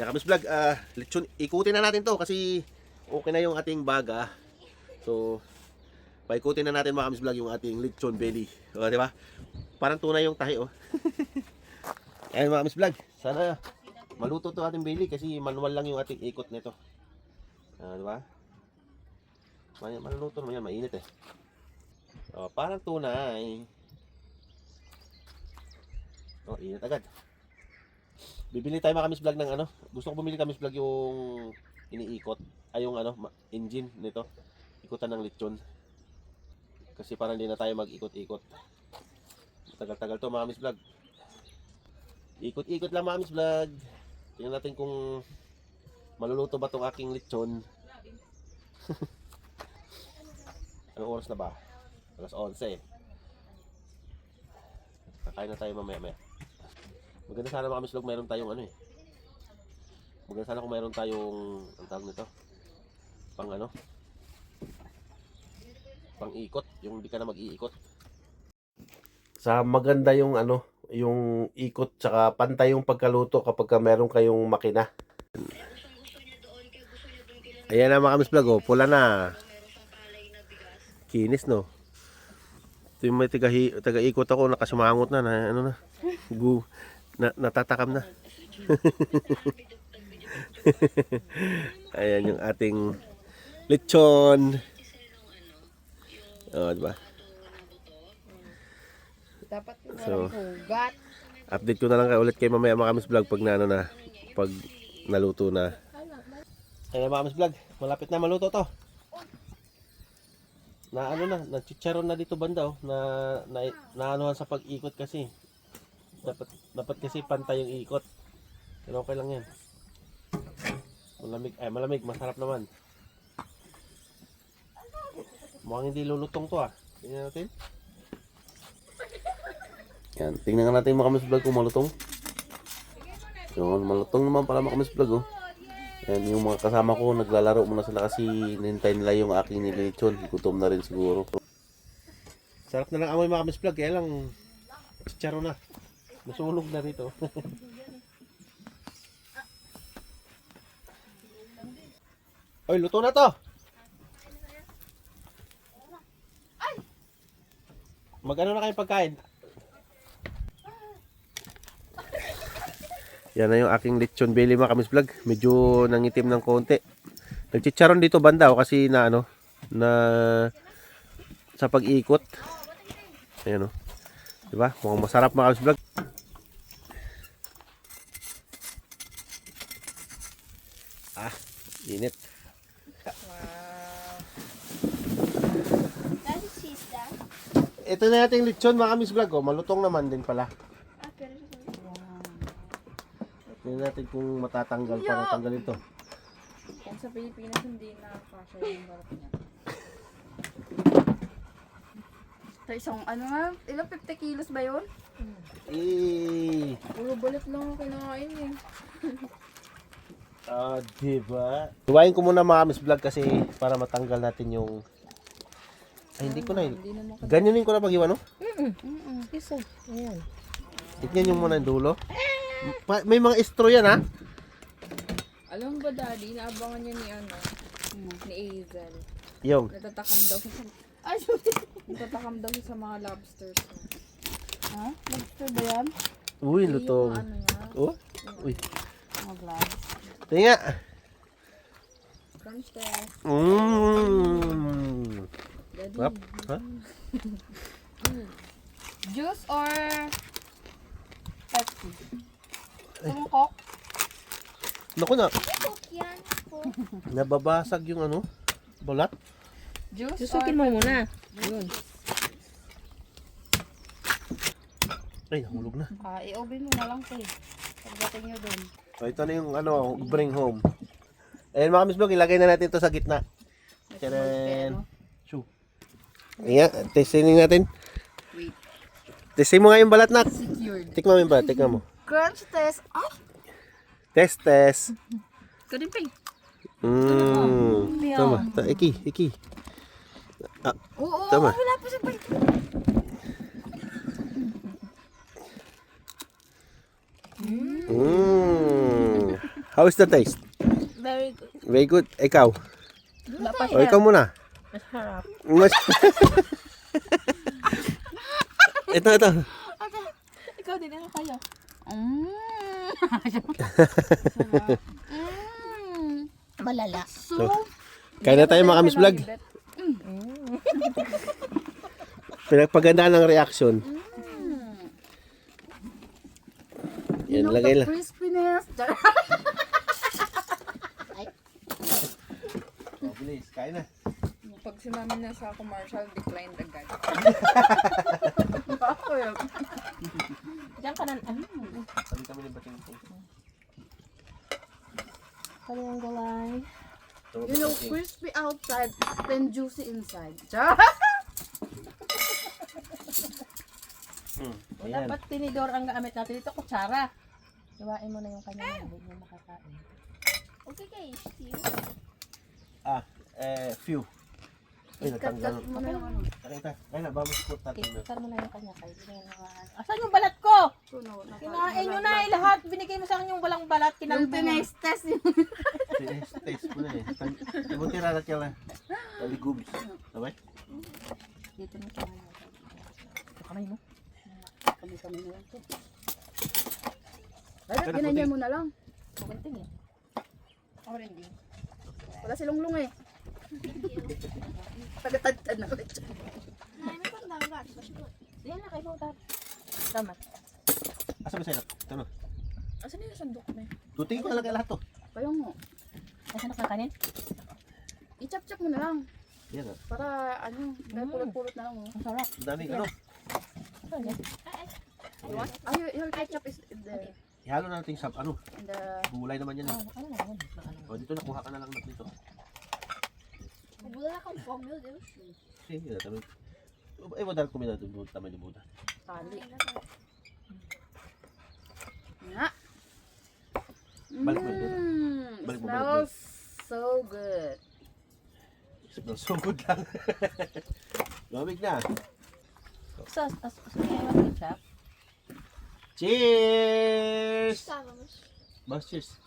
Yan Kamis Vlog, lechon, ikutin na natin to kasi okay na yung ating baga. So, paikutin na natin mga Kamis Vlog yung ating lechon belly. O, di ba? Parang tunay yung tahi, oh. Ayan mga Kamis Vlog, sana maluto to ating belly kasi manual lang yung ating ikot nito. Di ba? Maluto naman yan, mainit eh. O, parang tunay. O, init agad. Bibili tayo mga Kamis Vlog ng ano. Gusto ko bumili Kamis Vlog yung iniikot. Ay yung ano, engine nito. Ikutan ng lechon. Kasi parang hindi na tayo mag-ikot-ikot. Tagal-tagal to mga Kamis Vlog. Ikot-ikot lang mga Kamis Vlog. Tingnan natin kung maluluto ba tong aking lechon. Anong oras na ba? Alas 11 eh. Kakain na tayo mamaya-maya. Maganda sana mga Kamis Vlog mayroon tayong ano eh. Maganda sana kung mayroon tayong ang tawag nito. Pang ano? Pang ikot, yung hindi ka na mag-iikot. Sa maganda yung ano, yung ikot tsaka pantay yung pagkaluto kapag ka meron kayong makina. Ayan na mga Kamis Vlog, oh, pula na. Kinis no. Ito yung may taga-ikot ako, nakasumangot na, ano na. Natatakam na. Ayan yung ating lechon. Oh, diba? Dapat So, hugat. update ko na lang kayo ulit kay mamaya mga Kamis Vlog pag pag naluto na. Ayan mga Kamis Vlog, malapit na maluto to. Na ano na, nachicharon na dito banda oh, na anuhan sa pag-ikot kasi. Dapat kasi pantay yung ikot. Pero okay lang 'yan. Malamig, masarap naman. Mukhang hindi lulutong to ah. Tingnan natin. Yan, tingnan natin mga Kamis Vlog kung malutong. Yun, malutong naman pala mga Kamis Vlog oh. Yan, yung mga kasama ko naglalaro muna sila kasi nintay nila yung aking nililechon. Gutom na rin siguro. Sarap na lang amoy mga Kamis Vlog, kaya lang chicharo na. Nasunog na rito. Oy, luto na to. Mag-ano na kayong pagkain? Yan na yung aking lechon belly mga Kamis Vlog. Medyo nangitim ng konti. Nagchicharon dito banda kasi na ano, na sa pag-ikot. Ayan o. Diba? Mukhang masarap mga Kamis Vlog. Init. Ito na nating lechon mga Kamis Vlog. Oh, malutong naman din pala. Tingnan natin kung matatanggal para tanggalin ito. Kung sa Pilipinas hindi na kasha yung balat niya. Sa isang ano nga, ilang 50 kilos ba yun? Puro balat lang ang kinakain eh. Diba? Tuwain ko muna mga Kamis Vlog kasi para matanggal natin yung... Ay, hindi ko na yun. Ganyanin ko na pag-iwan, no? Isa. Ayan. Tignan yung muna yung dulo. May mga estro yan, ha? Alam mo ba, Daddy, naabangan niya ni ano, ni Hazel. Yung. Natatakam daw siya. Natatakam daw siya sa mga lobsters. Ha? Lobster ba yan? Uy, lutong. Yung ano niya. Oh? Uy. Mga gloves. Tingnan. Crunch test. Daddy. Wap. Ha? Juice or Pepsi? Yung Coke? Naku na. Coke yan. Nababasag yung ano? Balat. Juice Susukin mo muna. Yun. Ay, nahulog na. I-open mo na lang ito eh. Pagdating nyo dun. So, ito na yung ano, bring home. Ayan mga Kamis Vlog, ilagay na natin ito sa gitna. Tcharan. Shoo. Ayan, testing natin. Wait. Testing mo nga yung balat na. Secured. Tikman mo yung balat, tikman mo. Crunch test. Ah! Test. Kadimping. Tama. Iki. Oo, Tama. wala pa sa bite. How is the taste? Very good. Very good. Ikaw. Wala pa O, ikaw muna. Masarap. Mas... ito. Ikaw din, ano kayo? Malala. So, Kaya na tayo mga Miss Vlog. Pinagpagandaan ng reaction. Yan, lagay lang. crispiness. Oh, bilis, kaya na. Pag si mami na sa commercial, decline agad. Bakit? Diyan ka na. Sabi kami ng bating ito. Kali ang galay. You know, crispy outside, then juicy inside. Ayan. Dapat tinidor ang gamit natin. Ito, kutsara. Iwain mo na yung kanya. Hindi mo makakain. Okay guys, Few. Ay, natanggal. cut mo na yung ano. Nakita. Kaya na, vamos po natin na. Ikan mo na yung kanya. Kayo. Asan yung balat ko? Tuno, Kinain nyo na lahat. Binigay mo sa akin yung walang balat. Yung Kinain mo. test yung Taste mo na eh. Ibuti rarat ka lang. Taligubs. Sabay? Dito na siya. Ito kamay mo. kami na lang to. Ay, ginanyan mo na lang. Kukunting eh. Orange. Wala silong lung eh. Tagatad na ulit. Yan na kayo. Tama. Asa ba sa'yo? Ito no? Asan yung sandok na yun? Tutingin ko talaga lahat to. Kaya mo. Asan na kakanin? I-chop-chop mo na lang. Yan ah. Para ano, dahil pulot-pulot na lang mo. Ang sarap. Ang daming ano. Ano yan? Ah, your ketchup is there. Ihalo na natin sa ano. And the... Gulay naman yan eh. Ano na yan? O dito nakuha ka na lang dito. Wala kang formula, di ba? Sige, tabi. Eh, modal ko mina doon. Tama niyo muna. Tali. Nga. Balik mo dito. Balik mo, Smells so good. Sugod lang. Lamig na. Sa yung ketchup. Cheers! Bas, cheers.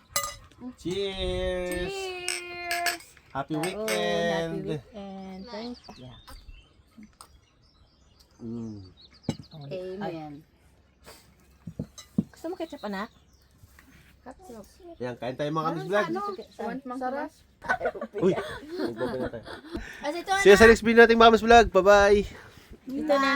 Cheers! Cheers! Happy Happy weekend! weekend. Thanks. Yeah. Amen. Gusto mo ketchup, anak? Ketchup. Yan, kain tayo mga kamis vlog. Ano? Saan? Sarap. Uy! Nagbabi na tayo. As ito See you sa next video natin mga kamis vlog. Bye-bye! Ito na.